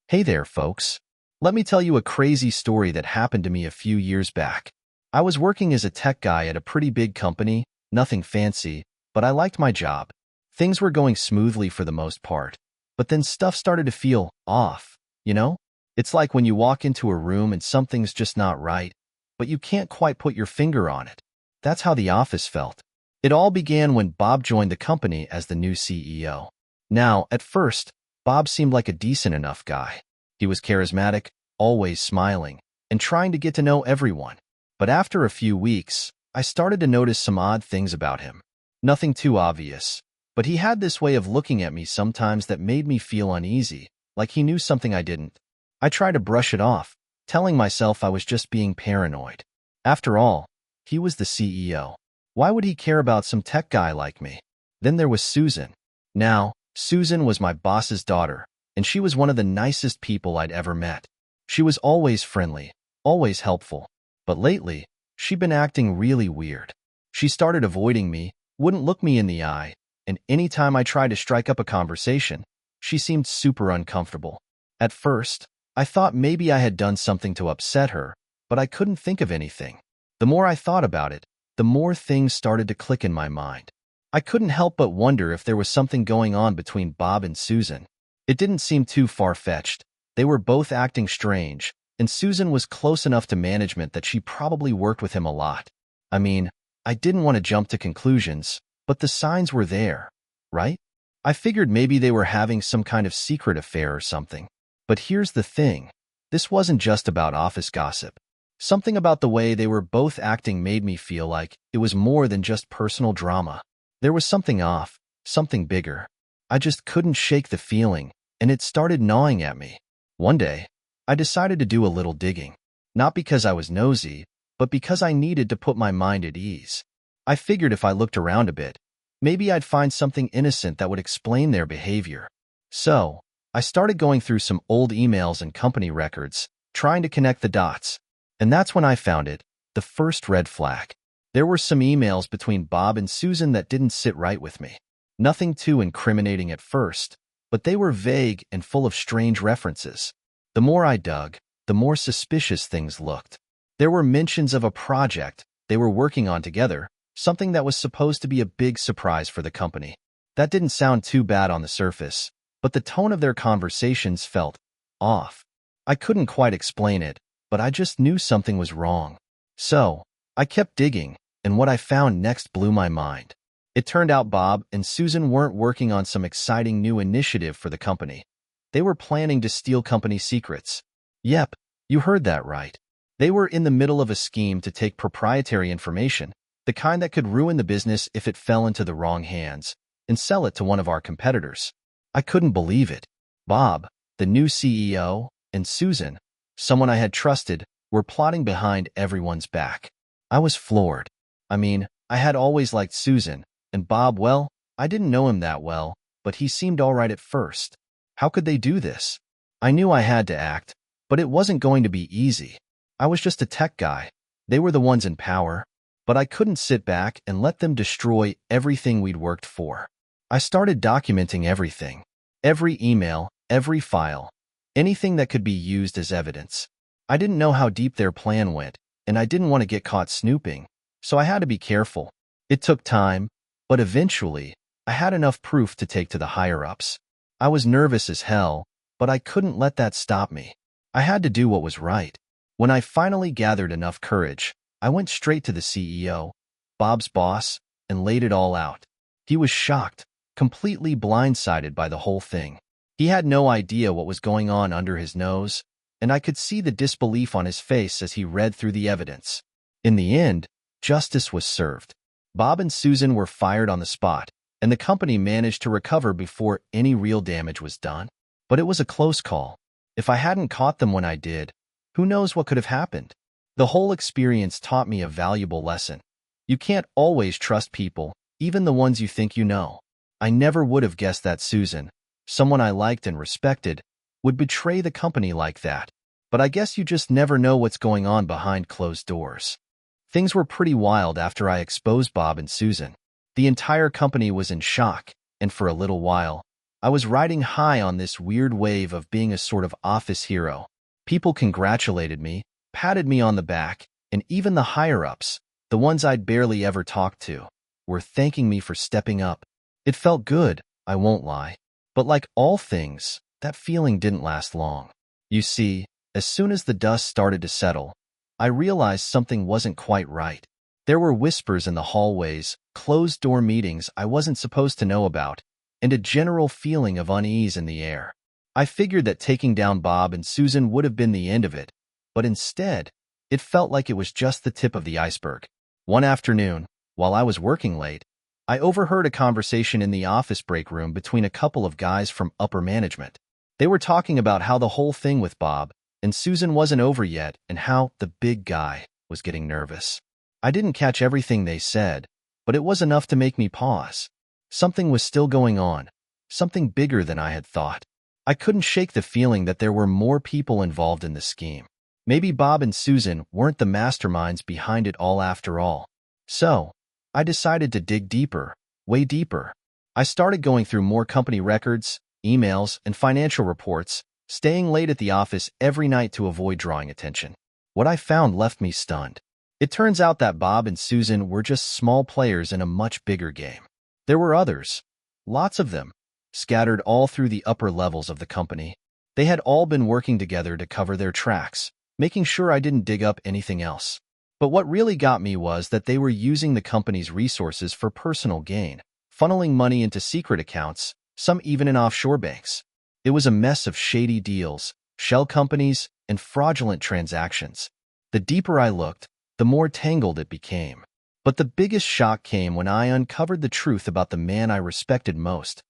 Hey there, folks. Let me tell you a crazy story that happened to me a few years back. I was working as a tech guy at a pretty big company, nothing fancy, but I liked my job. Things were going smoothly for the most part. But then stuff started to feel off, you know? It's like when you walk into a room and something's just not right, but you can't quite put your finger on it. That's how the office felt. It all began when Bob joined the company as the new CEO. Now, at first, Bob seemed like a decent enough guy. He was charismatic, always smiling, and trying to get to know everyone. But after a few weeks, I started to notice some odd things about him. Nothing too obvious, but he had this way of looking at me sometimes that made me feel uneasy, like he knew something I didn't. I tried to brush it off, telling myself I was just being paranoid. After all, he was the CEO. Why would he care about some tech guy like me? Then there was Susan. Now, Susan was my boss's daughter, and she was one of the nicest people I'd ever met. She was always friendly, always helpful. But lately, she'd been acting really weird. She started avoiding me, wouldn't look me in the eye, and anytime I tried to strike up a conversation, she seemed super uncomfortable. At first, I thought maybe I had done something to upset her, but I couldn't think of anything. The more I thought about it, the more things started to click in my mind. I couldn't help but wonder if there was something going on between Bob and Susan. It didn't seem too far-fetched. They were both acting strange, and Susan was close enough to management that she probably worked with him a lot. I mean, I didn't want to jump to conclusions, but the signs were there, right? I figured maybe they were having some kind of secret affair or something. But here's the thing. This wasn't just about office gossip. Something about the way they were both acting made me feel like it was more than just personal drama. There was something off, something bigger. I just couldn't shake the feeling, and it started gnawing at me. One day, I decided to do a little digging. Not because I was nosy, but because I needed to put my mind at ease. I figured if I looked around a bit, maybe I'd find something innocent that would explain their behavior. So, I started going through some old emails and company records, trying to connect the dots. And that's when I found it, the first red flag. There were some emails between Bob and Susan that didn't sit right with me. Nothing too incriminating at first, but they were vague and full of strange references. The more I dug, the more suspicious things looked. There were mentions of a project they were working on together, something that was supposed to be a big surprise for the company. That didn't sound too bad on the surface, but the tone of their conversations felt off. I couldn't quite explain it, but I just knew something was wrong. So, I kept digging, and what I found next blew my mind. It turned out Bob and Susan weren't working on some exciting new initiative for the company. They were planning to steal company secrets. Yep, you heard that right. They were in the middle of a scheme to take proprietary information, the kind that could ruin the business if it fell into the wrong hands, and sell it to one of our competitors. I couldn't believe it. Bob, the new CEO, and Susan, someone I had trusted, were plotting behind everyone's back. I was floored. I mean, I had always liked Susan, and Bob, well, I didn't know him that well, but he seemed all right at first. How could they do this? I knew I had to act, but it wasn't going to be easy. I was just a tech guy. They were the ones in power, but I couldn't sit back and let them destroy everything we'd worked for. I started documenting everything. Every email, every file, anything that could be used as evidence. I didn't know how deep their plan went, and I didn't want to get caught snooping, so I had to be careful. It took time, but eventually, I had enough proof to take to the higher-ups. I was nervous as hell, but I couldn't let that stop me. I had to do what was right. When I finally gathered enough courage, I went straight to the CEO, Bob's boss, and laid it all out. He was shocked, completely blindsided by the whole thing. He had no idea what was going on under his nose, and I could see the disbelief on his face as he read through the evidence. In the end, justice was served. Bob and Susan were fired on the spot, and the company managed to recover before any real damage was done. But it was a close call. If I hadn't caught them when I did, who knows what could have happened? The whole experience taught me a valuable lesson. You can't always trust people, even the ones you think you know. I never would have guessed that Susan, someone I liked and respected, would betray the company like that. But I guess you just never know what's going on behind closed doors. Things were pretty wild after I exposed Bob and Susan. The entire company was in shock, and for a little while, I was riding high on this weird wave of being a sort of office hero. People congratulated me, patted me on the back, and even the higher-ups, the ones I'd barely ever talked to, were thanking me for stepping up. It felt good, I won't lie. But like all things, that feeling didn't last long. You see, as soon as the dust started to settle, I realized something wasn't quite right. There were whispers in the hallways, closed-door meetings I wasn't supposed to know about, and a general feeling of unease in the air. I figured that taking down Bob and Susan would have been the end of it, but instead, it felt like it was just the tip of the iceberg. One afternoon, while I was working late, I overheard a conversation in the office break room between a couple of guys from upper management. They were talking about how the whole thing with Bob and Susan wasn't over yet and how the big guy was getting nervous. I didn't catch everything they said, but it was enough to make me pause. Something was still going on, something bigger than I had thought. I couldn't shake the feeling that there were more people involved in the scheme. Maybe Bob and Susan weren't the masterminds behind it all after all. So, I decided to dig deeper, way deeper. I started going through more company records, emails, and financial reports, staying late at the office every night to avoid drawing attention. What I found left me stunned. It turns out that Bob and Susan were just small players in a much bigger game. There were others, lots of them, scattered all through the upper levels of the company. They had all been working together to cover their tracks, making sure I didn't dig up anything else. But what really got me was that they were using the company's resources for personal gain, funneling money into secret accounts, some even in offshore banks. It was a mess of shady deals, shell companies, and fraudulent transactions. The deeper I looked, the more tangled it became. But the biggest shock came when I uncovered the truth about the man I respected most,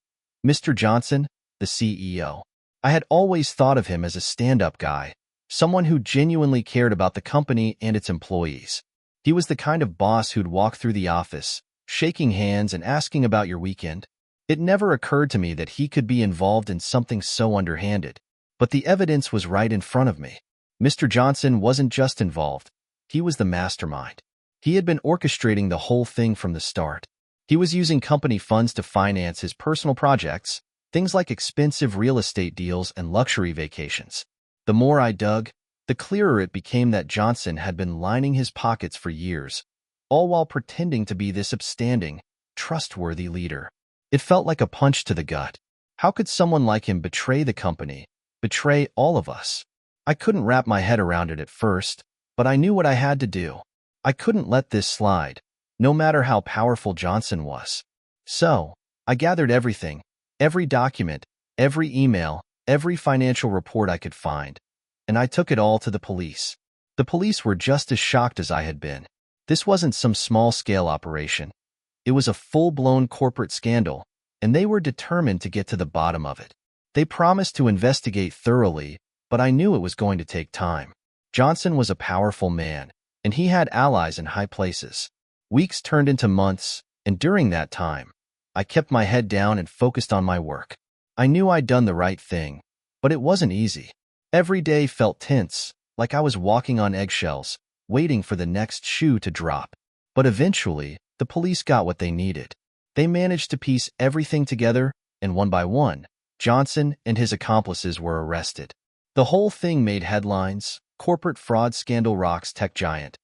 Mr. Johnson, the CEO. I had always thought of him as a stand-up guy, someone who genuinely cared about the company and its employees. He was the kind of boss who'd walk through the office, shaking hands and asking about your weekend. It never occurred to me that he could be involved in something so underhanded. But the evidence was right in front of me. Mr. Johnson wasn't just involved. He was the mastermind. He had been orchestrating the whole thing from the start. He was using company funds to finance his personal projects, things like expensive real estate deals and luxury vacations. The more I dug, the clearer it became that Johnson had been lining his pockets for years, all while pretending to be this upstanding, trustworthy leader. It felt like a punch to the gut. How could someone like him betray the company, betray all of us? I couldn't wrap my head around it at first, but I knew what I had to do. I couldn't let this slide, no matter how powerful Johnson was. So, I gathered everything, every document, every email, every financial report I could find, and I took it all to the police. The police were just as shocked as I had been. This wasn't some small-scale operation. It was a full-blown corporate scandal, and they were determined to get to the bottom of it. They promised to investigate thoroughly, but I knew it was going to take time. Johnson was a powerful man, and he had allies in high places. Weeks turned into months, and during that time, I kept my head down and focused on my work. I knew I'd done the right thing, but it wasn't easy. Every day felt tense, like I was walking on eggshells, waiting for the next shoe to drop. But eventually, the police got what they needed. They managed to piece everything together, and one by one, Johnson and his accomplices were arrested. The whole thing made headlines. Corporate fraud scandal rocks tech giant.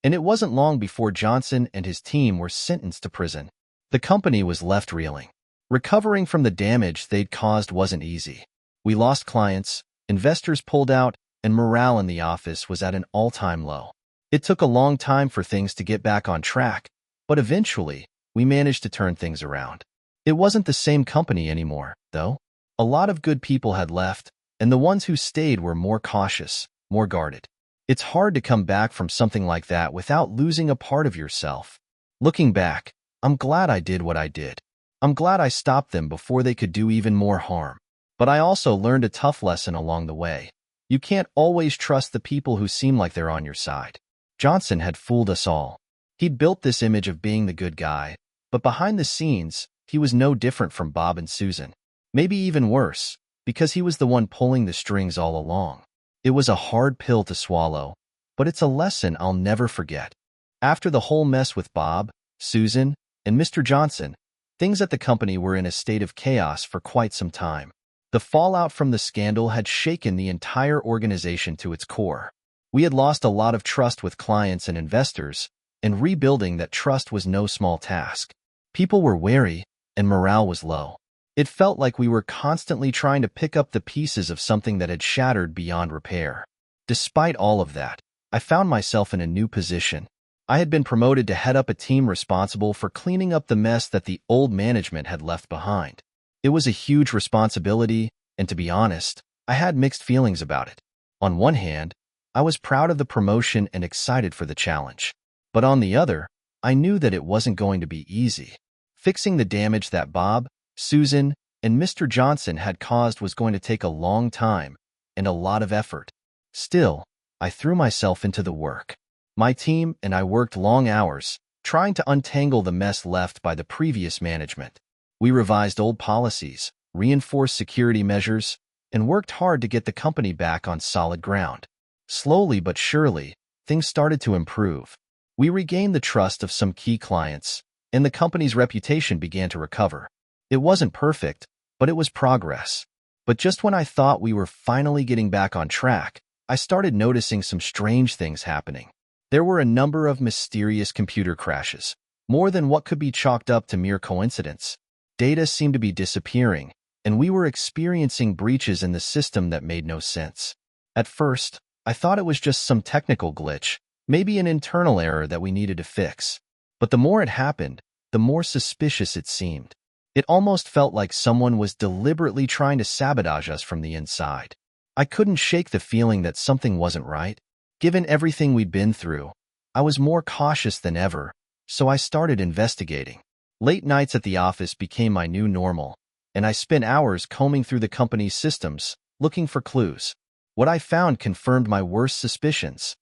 And it wasn't long before Johnson and his team were sentenced to prison. The company was left reeling. Recovering from the damage they'd caused wasn't easy. We lost clients, investors pulled out, and morale in the office was at an all-time low. It took a long time for things to get back on track, but eventually, we managed to turn things around. It wasn't the same company anymore, though. A lot of good people had left, and the ones who stayed were more cautious, more guarded. It's hard to come back from something like that without losing a part of yourself. Looking back, I'm glad I did what I did. I'm glad I stopped them before they could do even more harm. But I also learned a tough lesson along the way. You can't always trust the people who seem like they're on your side. Johnson had fooled us all. He'd built this image of being the good guy, but behind the scenes, he was no different from Bob and Susan. Maybe even worse, because he was the one pulling the strings all along. It was a hard pill to swallow, but it's a lesson I'll never forget. After the whole mess with Bob, Susan, and Mr. Johnson, Things at the company were in a state of chaos for quite some time. The fallout from the scandal had shaken the entire organization to its core. We had lost a lot of trust with clients and investors, and rebuilding that trust was no small task. People were wary, and morale was low. It felt like we were constantly trying to pick up the pieces of something that had shattered beyond repair. Despite all of that, I found myself in a new position. I had been promoted to head up a team responsible for cleaning up the mess that the old management had left behind. It was a huge responsibility, and to be honest, I had mixed feelings about it. On one hand, I was proud of the promotion and excited for the challenge. But on the other, I knew that it wasn't going to be easy. Fixing the damage that Bob, Susan, and Mr. Johnson had caused was going to take a long time and a lot of effort. Still, I threw myself into the work. My team and I worked long hours, trying to untangle the mess left by the previous management. We revised old policies, reinforced security measures, and worked hard to get the company back on solid ground. Slowly but surely, things started to improve. We regained the trust of some key clients, and the company's reputation began to recover. It wasn't perfect, but it was progress. But just when I thought we were finally getting back on track, I started noticing some strange things happening. There were a number of mysterious computer crashes, more than what could be chalked up to mere coincidence. Data seemed to be disappearing, and we were experiencing breaches in the system that made no sense. At first, I thought it was just some technical glitch, maybe an internal error that we needed to fix. But the more it happened, the more suspicious it seemed. It almost felt like someone was deliberately trying to sabotage us from the inside. I couldn't shake the feeling that something wasn't right. Given everything we'd been through, I was more cautious than ever, so I started investigating. Late nights at the office became my new normal, and I spent hours combing through the company's systems, looking for clues. What I found confirmed my worst suspicions.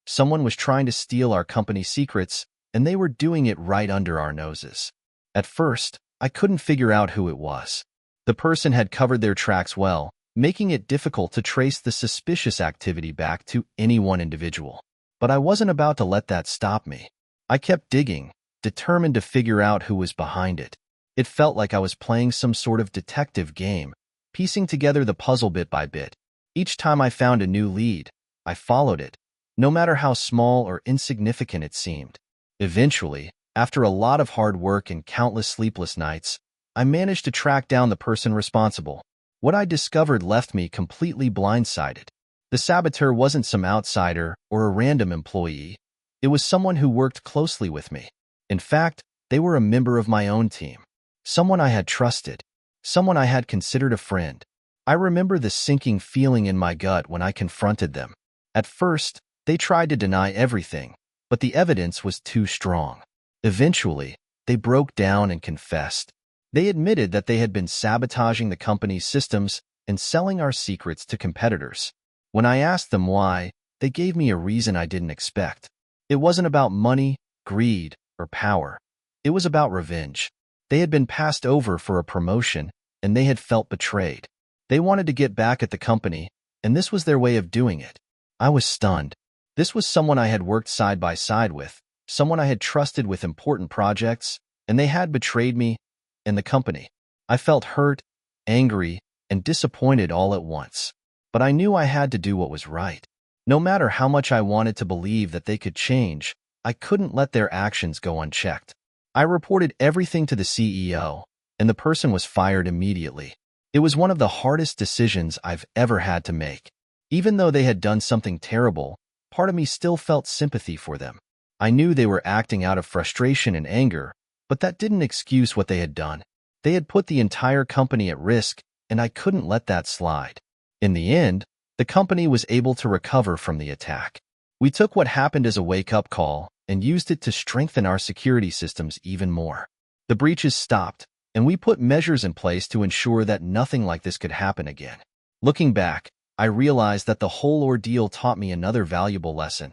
Someone was trying to steal our company secrets, and they were doing it right under our noses. At first, I couldn't figure out who it was. The person had covered their tracks well, making it difficult to trace the suspicious activity back to any one individual. But I wasn't about to let that stop me. I kept digging, determined to figure out who was behind it. It felt like I was playing some sort of detective game, piecing together the puzzle bit by bit. Each time I found a new lead, I followed it, no matter how small or insignificant it seemed. Eventually, after a lot of hard work and countless sleepless nights, I managed to track down the person responsible. What I discovered left me completely blindsided. The saboteur wasn't some outsider or a random employee. It was someone who worked closely with me. In fact, they were a member of my own team. Someone I had trusted. Someone I had considered a friend. I remember the sinking feeling in my gut when I confronted them. At first, they tried to deny everything, but the evidence was too strong. Eventually, they broke down and confessed. They admitted that they had been sabotaging the company's systems and selling our secrets to competitors. When I asked them why, they gave me a reason I didn't expect. It wasn't about money, greed, or power. It was about revenge. They had been passed over for a promotion, and they had felt betrayed. They wanted to get back at the company, and this was their way of doing it. I was stunned. This was someone I had worked side by side with, someone I had trusted with important projects, and they had betrayed me and the company. I felt hurt, angry, and disappointed all at once. But I knew I had to do what was right. No matter how much I wanted to believe that they could change, I couldn't let their actions go unchecked. I reported everything to the CEO, and the person was fired immediately. It was one of the hardest decisions I've ever had to make. Even though they had done something terrible, part of me still felt sympathy for them. I knew they were acting out of frustration and anger, but that didn't excuse what they had done. They had put the entire company at risk, and I couldn't let that slide. In the end, the company was able to recover from the attack. We took what happened as a wake-up call and used it to strengthen our security systems even more. The breaches stopped, and we put measures in place to ensure that nothing like this could happen again. Looking back, I realized that the whole ordeal taught me another valuable lesson.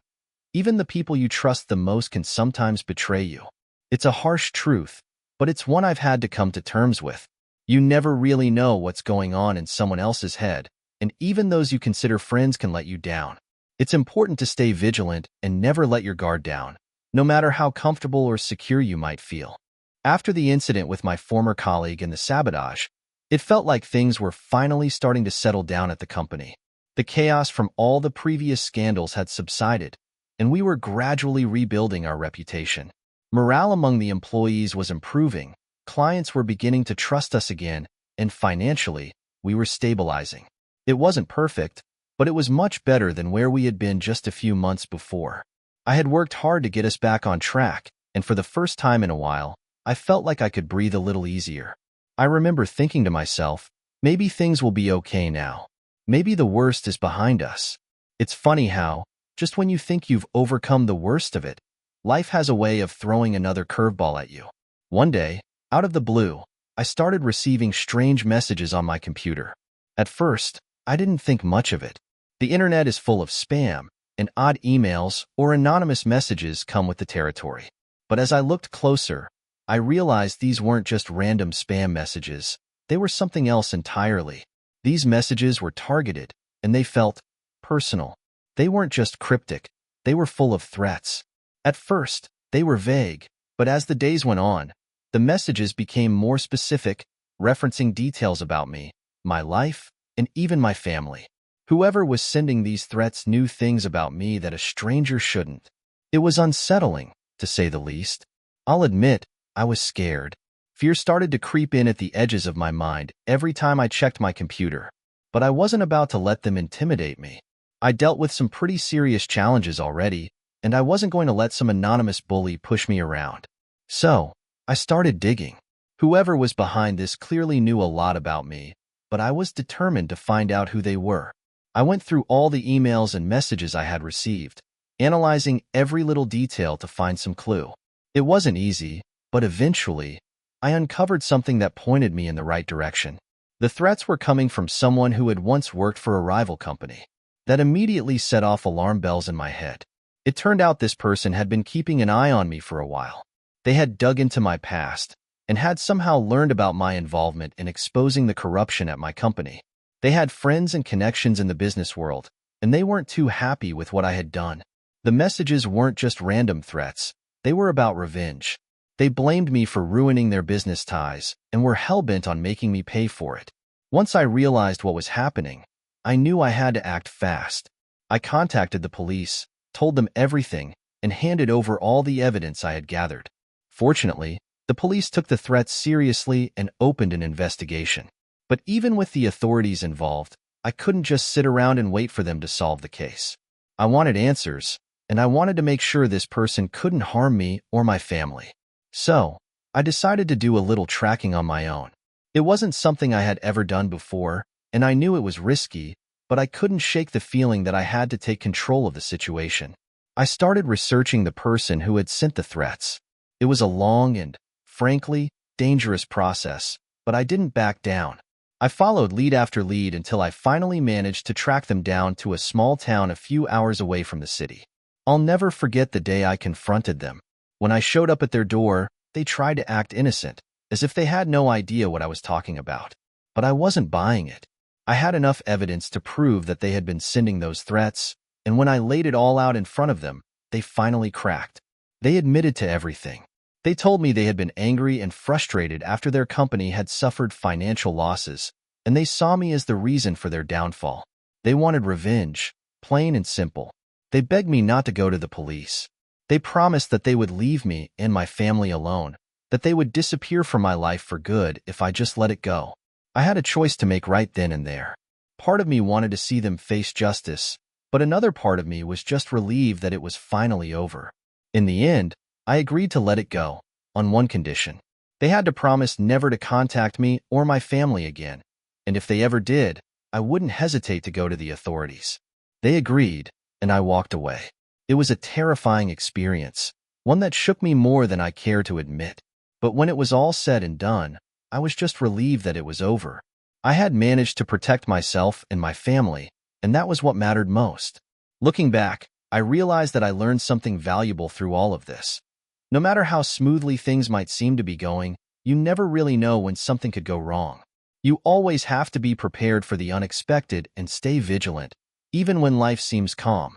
Even the people you trust the most can sometimes betray you. It's a harsh truth, but it's one I've had to come to terms with. You never really know what's going on in someone else's head, and even those you consider friends can let you down. It's important to stay vigilant and never let your guard down, no matter how comfortable or secure you might feel. After the incident with my former colleague and the sabotage, it felt like things were finally starting to settle down at the company. The chaos from all the previous scandals had subsided, and we were gradually rebuilding our reputation. Morale among the employees was improving, clients were beginning to trust us again, and financially, we were stabilizing. It wasn't perfect, but it was much better than where we had been just a few months before. I had worked hard to get us back on track, and for the first time in a while, I felt like I could breathe a little easier. I remember thinking to myself, maybe things will be okay now. Maybe the worst is behind us. It's funny how, just when you think you've overcome the worst of it, life has a way of throwing another curveball at you. One day, out of the blue, I started receiving strange messages on my computer. At first, I didn't think much of it. The internet is full of spam, and odd emails or anonymous messages come with the territory. But as I looked closer, I realized these weren't just random spam messages. They were something else entirely. These messages were targeted, and they felt personal. They weren't just cryptic, they were full of threats. At first, they were vague, but as the days went on, the messages became more specific, referencing details about me, my life, and even my family. Whoever was sending these threats knew things about me that a stranger shouldn't. It was unsettling, to say the least. I'll admit, I was scared. Fear started to creep in at the edges of my mind every time I checked my computer. But I wasn't about to let them intimidate me. I dealt with some pretty serious challenges already, and I wasn't going to let some anonymous bully push me around. So, I started digging. Whoever was behind this clearly knew a lot about me, but I was determined to find out who they were. I went through all the emails and messages I had received, analyzing every little detail to find some clue. It wasn't easy, but eventually, I uncovered something that pointed me in the right direction. The threats were coming from someone who had once worked for a rival company. That immediately set off alarm bells in my head. It turned out this person had been keeping an eye on me for a while. They had dug into my past and had somehow learned about my involvement in exposing the corruption at my company. They had friends and connections in the business world, and they weren't too happy with what I had done. The messages weren't just random threats. They were about revenge. They blamed me for ruining their business ties and were hell-bent on making me pay for it. Once I realized what was happening, I knew I had to act fast. I contacted the police, told them everything, and handed over all the evidence I had gathered. Fortunately, the police took the threats seriously and opened an investigation. But even with the authorities involved, I couldn't just sit around and wait for them to solve the case. I wanted answers, and I wanted to make sure this person couldn't harm me or my family. So, I decided to do a little tracking on my own. It wasn't something I had ever done before, and I knew it was risky, but I couldn't shake the feeling that I had to take control of the situation. I started researching the person who had sent the threats. It was a long and, frankly, dangerous process, but I didn't back down. I followed lead after lead until I finally managed to track them down to a small town a few hours away from the city. I'll never forget the day I confronted them. When I showed up at their door, they tried to act innocent, as if they had no idea what I was talking about. But I wasn't buying it. I had enough evidence to prove that they had been sending those threats, and when I laid it all out in front of them, they finally cracked. They admitted to everything. They told me they had been angry and frustrated after their company had suffered financial losses, and they saw me as the reason for their downfall. They wanted revenge, plain and simple. They begged me not to go to the police. They promised that they would leave me and my family alone, that they would disappear from my life for good if I just let it go. I had a choice to make right then and there. Part of me wanted to see them face justice, but another part of me was just relieved that it was finally over. In the end, I agreed to let it go, on one condition. They had to promise never to contact me or my family again, and if they ever did, I wouldn't hesitate to go to the authorities. They agreed, and I walked away. It was a terrifying experience, one that shook me more than I care to admit. But when it was all said and done, I was just relieved that it was over. I had managed to protect myself and my family, and that was what mattered most. Looking back, I realized that I learned something valuable through all of this. No matter how smoothly things might seem to be going, you never really know when something could go wrong. You always have to be prepared for the unexpected and stay vigilant, even when life seems calm.